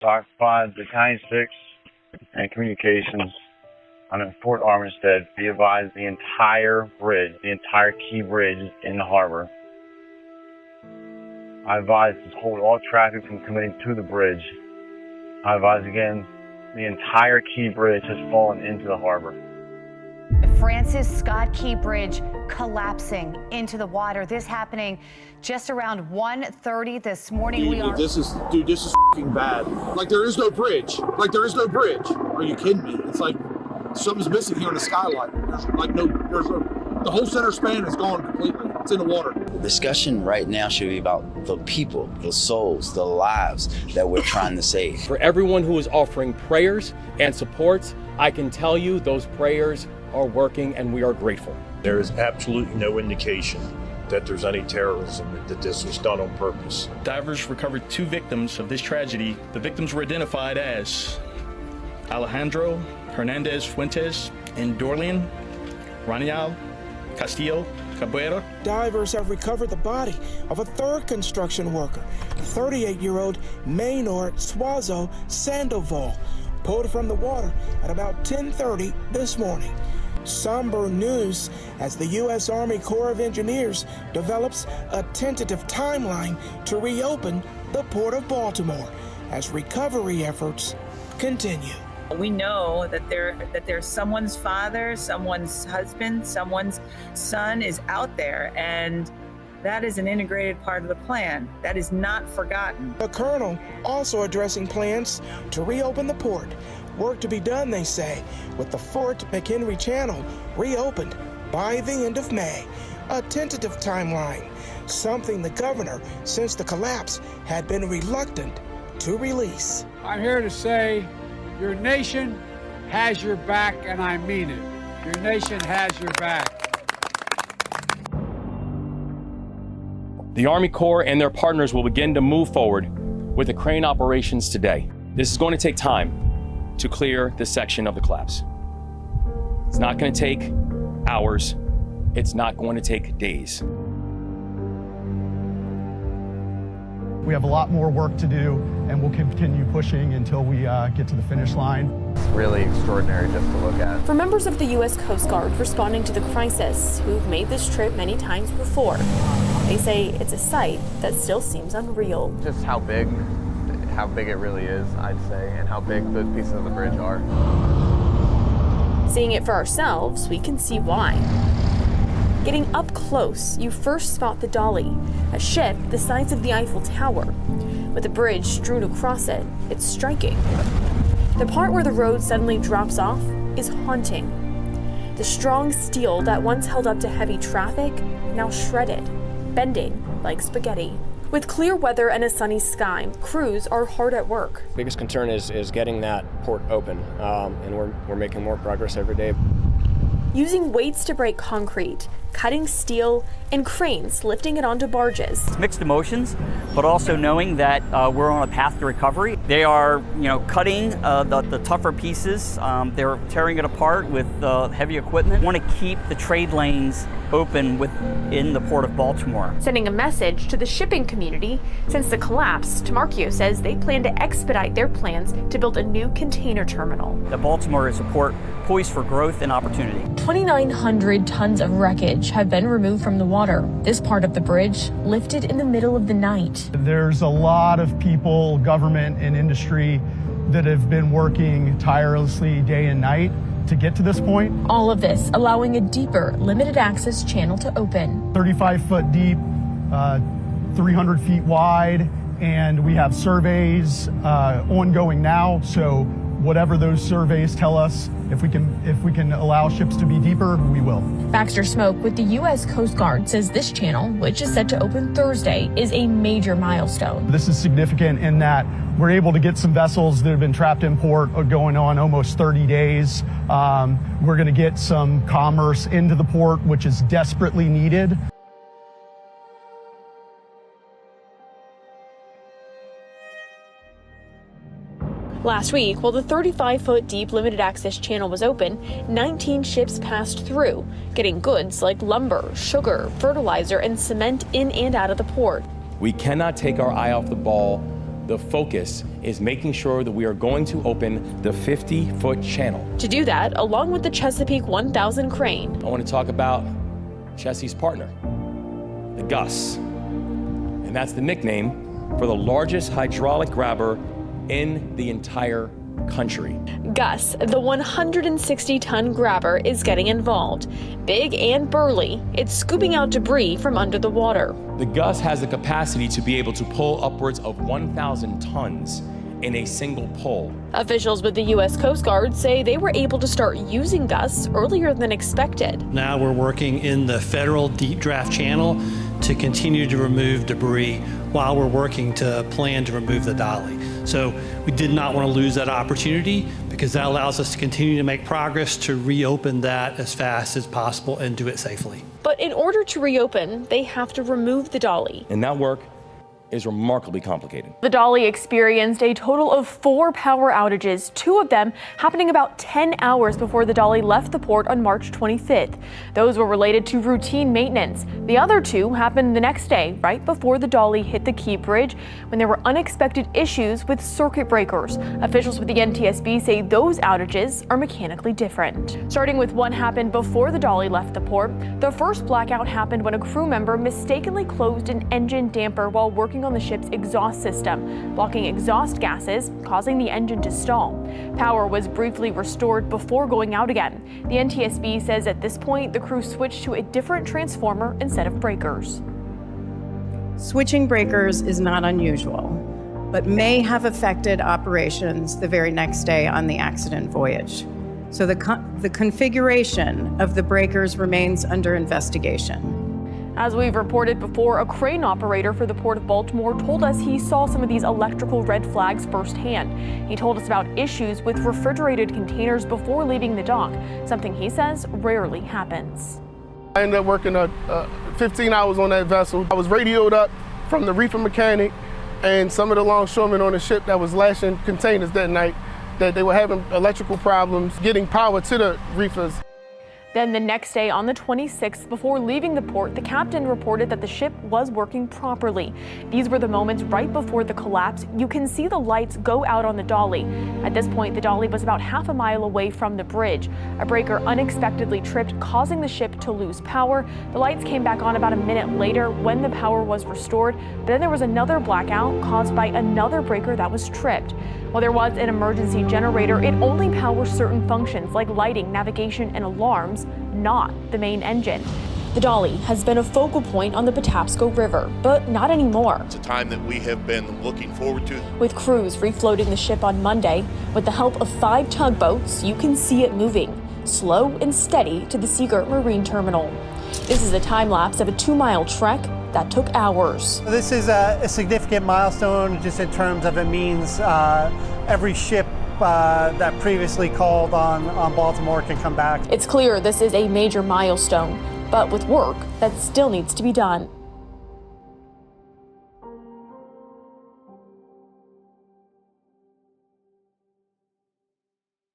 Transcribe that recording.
Occupied the County 6 and communications. I'm in Fort Armistead. Be advised, the entire bridge, the entire key bridge is in the harbor. I advise to hold all traffic from coming to the bridge. I advise again, the entire key bridge has fallen into the harbor. Francis Scott Key Bridge collapsing into the water. This happening just around 1:30 this morning. This is f***ing bad. Like, there is no bridge. Are you kidding me? It's like something's missing here in the skyline. The whole center span is gone completely. It's in the water. The discussion right now should be about the people, the souls, the lives that we're trying to save. For everyone who is offering prayers and supports, I can tell you those prayers are working and we are grateful. There is absolutely no indication that there's any terrorism, that this was done on purpose. Divers recovered 2 victims of this tragedy. The victims were identified as Alejandro Hernandez Fuentes and Dorlian Ranial Castillo Cabrera. Divers have recovered the body of a third construction worker, 38-year-old Maynor Suazo Sandoval, pulled from the water at about 10:30 this morning. Somber news as the U.S. Army Corps of Engineers develops a tentative timeline to reopen the Port of Baltimore as recovery efforts continue. We know that there's someone's father, someone's husband, someone's son is out there, and that is an integrated part of the plan. That is not forgotten. The colonel also addressing plans to reopen the port. Work to be done, they say, with the Fort McHenry Channel reopened by the end of May. A tentative timeline, something the governor, since the collapse, had been reluctant to release. I'm here to say your nation has your back, and I mean it. Your nation has your back. The Army Corps and their partners will begin to move forward with the crane operations today. This is going to take time to clear this section of the collapse. It's not going to take hours. It's not going to take days. We have a lot more work to do, and we'll continue pushing until we get to the finish line. It's really extraordinary just to look at. For members of the U.S. Coast Guard responding to the crisis, who've made this trip many times before, they say it's a sight that still seems unreal. Just how big it really is, I'd say, and how big those pieces of the bridge are. Seeing it for ourselves, we can see why. Getting up close, you first spot the Dali, a ship the size of the Eiffel Tower. With a bridge strewn across it, it's striking. The part where the road suddenly drops off is haunting. The strong steel that once held up to heavy traffic, now shredded, bending like spaghetti. With clear weather and a sunny sky, crews are hard at work. Biggest concern is getting that port open, and we're making more progress every day. Using weights to break concrete, cutting steel, and cranes lifting it onto barges. Mixed emotions, but also knowing that we're on a path to recovery. They are, cutting the tougher pieces. They're tearing it apart with heavy equipment. Want to keep the trade lanes open within the Port of Baltimore. Sending a message to the shipping community. Since the collapse, Tamarchio says they plan to expedite their plans to build a new container terminal. The Baltimore is a port poised for growth and opportunity. 2,900 tons of wreckage have been removed from the water. This part of the bridge lifted in the middle of the night. There's a lot of people, government and industry that have been working tirelessly day and night to get to this point. All of this allowing a deeper limited access channel to open. 35 foot deep, 300 feet wide, and we have surveys ongoing now. So whatever those surveys tell us, if we can allow ships to be deeper, we will. Baxter Smoke with the U.S. Coast Guard says this channel, which is set to open Thursday, is a major milestone. This is significant in that we're able to get some vessels that have been trapped in port going on almost 30 days. We're going to get some commerce into the port, which is desperately needed. Last week, while the 35-foot deep limited access channel was open, 19 ships passed through, getting goods like lumber, sugar, fertilizer, and cement in and out of the port. We cannot take our eye off the ball the focus is making sure that we are going to open the 50-foot channel. To do that, along with the Chesapeake 1000 crane, I want to talk about Chessie's partner, the Gus. And that's the nickname for the largest hydraulic grabber in the entire country. Gus, the 160-ton grabber, is getting involved. Big and burly, it's scooping out debris from under the water. The Gus has the capacity to be able to pull upwards of 1,000 tons in a single pull. Officials with the U.S. Coast Guard say they were able to start using Gus earlier than expected. Now we're working in the federal deep draft channel to continue to remove debris while we're working to plan to remove the Dali. So we did not want to lose that opportunity because that allows us to continue to make progress to reopen that as fast as possible and do it safely. But in order to reopen, they have to remove the Dali. And that work is remarkably complicated. The Dali experienced a total of 4 power outages, 2 of them happening about 10 hours before the Dali left the port on March 25th. Those were related to routine maintenance. The other 2 happened the next day, right before the Dali hit the Key Bridge, when there were unexpected issues with circuit breakers. Officials with the NTSB say those outages are mechanically different. Starting with what happened before the Dali left the port, the first blackout happened when a crew member mistakenly closed an engine damper while working on the ship's exhaust system, blocking exhaust gases, causing the engine to stall. Power was briefly restored before going out again. The NTSB says at this point, the crew switched to a different transformer instead of breakers. Switching breakers is not unusual, but may have affected operations the very next day on the accident voyage. So the configuration of the breakers remains under investigation. As we've reported before, a crane operator for the Port of Baltimore told us he saw some of these electrical red flags firsthand. He told us about issues with refrigerated containers before leaving the dock, something he says rarely happens. I ended up working 15 hours on that vessel. I was radioed up from the reefer mechanic and some of the longshoremen on the ship that was lashing containers that night that they were having electrical problems getting power to the reefers. Then the next day, on the 26th, before leaving the port, the captain reported that the ship was working properly. These were the moments right before the collapse. You can see the lights go out on the Dali. At this point, the Dali was about half a mile away from the bridge. A breaker unexpectedly tripped, causing the ship to lose power. The lights came back on about a minute later when the power was restored, but then there was another blackout caused by another breaker that was tripped. While there was an emergency generator, it only powers certain functions like lighting, navigation, and alarms, not the main engine. The Dali has been a focal point on the Patapsco River, but not anymore. It's a time that we have been looking forward to. With crews refloating the ship on Monday, with the help of 5 tugboats, you can see it moving, slow and steady, to the Seagirt Marine Terminal. This is a time-lapse of a 2-mile trek that took hours. This is a significant milestone just in terms of it means every ship that previously called on Baltimore can come back. It's clear this is a major milestone, but with work that still needs to be done.